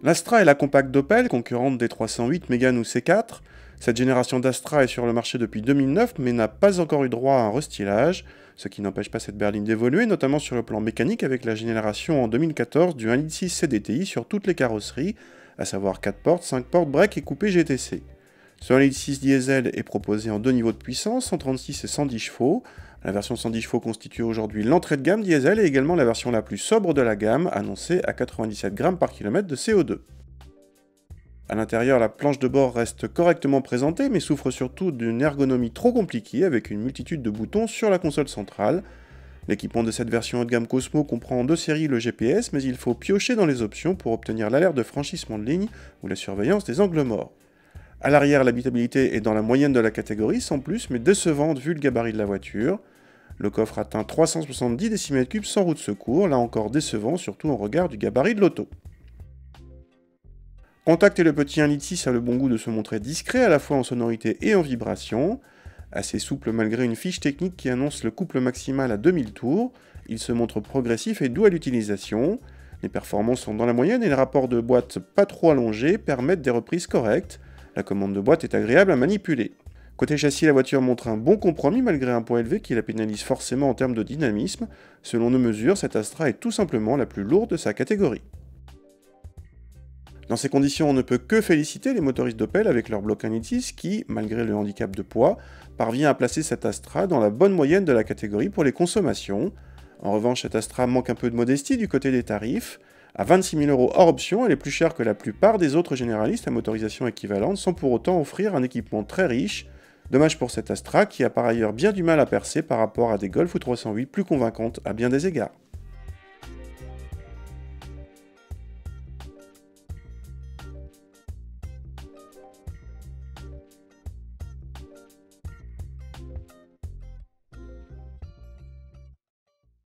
L'Astra est la compacte d'Opel, concurrente des 308 Mégane ou C4. Cette génération d'Astra est sur le marché depuis 2009, mais n'a pas encore eu droit à un restylage, ce qui n'empêche pas cette berline d'évoluer, notamment sur le plan mécanique avec la génération en 2014 du 1.6 litre CDTI sur toutes les carrosseries, à savoir 4 portes, 5 portes, break et coupé GTC. Ce 1.6 litre diesel est proposé en deux niveaux de puissance, 136 et 110 chevaux. La version 110 chevaux constitue aujourd'hui l'entrée de gamme diesel et également la version la plus sobre de la gamme, annoncée à 97 grammes par kilomètre de CO2. A l'intérieur, la planche de bord reste correctement présentée, mais souffre surtout d'une ergonomie trop compliquée avec une multitude de boutons sur la console centrale. L'équipement de cette version haut de gamme Cosmo comprend en deux séries le GPS, mais il faut piocher dans les options pour obtenir l'alerte de franchissement de ligne ou la surveillance des angles morts. A l'arrière, l'habitabilité est dans la moyenne de la catégorie, sans plus, mais décevante vu le gabarit de la voiture. Le coffre atteint 370 décimètres cubes sans roue de secours, là encore décevant, surtout en regard du gabarit de l'auto. Contact et le petit 1.6 litre a le bon goût de se montrer discret à la fois en sonorité et en vibration. Assez souple malgré une fiche technique qui annonce le couple maximal à 2000 tours, il se montre progressif et doux à l'utilisation. Les performances sont dans la moyenne et les rapports de boîte pas trop allongés permettent des reprises correctes. La commande de boîte est agréable à manipuler. Côté châssis, la voiture montre un bon compromis malgré un poids élevé qui la pénalise forcément en termes de dynamisme. Selon nos mesures, cette Astra est tout simplement la plus lourde de sa catégorie. Dans ces conditions, on ne peut que féliciter les motoristes d'Opel avec leur bloc 1.6 qui, malgré le handicap de poids, parvient à placer cette Astra dans la bonne moyenne de la catégorie pour les consommations. En revanche, cette Astra manque un peu de modestie du côté des tarifs. À 26 000 € hors option, elle est plus chère que la plupart des autres généralistes à motorisation équivalente sans pour autant offrir un équipement très riche. Dommage pour cette Astra qui a par ailleurs bien du mal à percer par rapport à des Golf ou 308 plus convaincantes à bien des égards.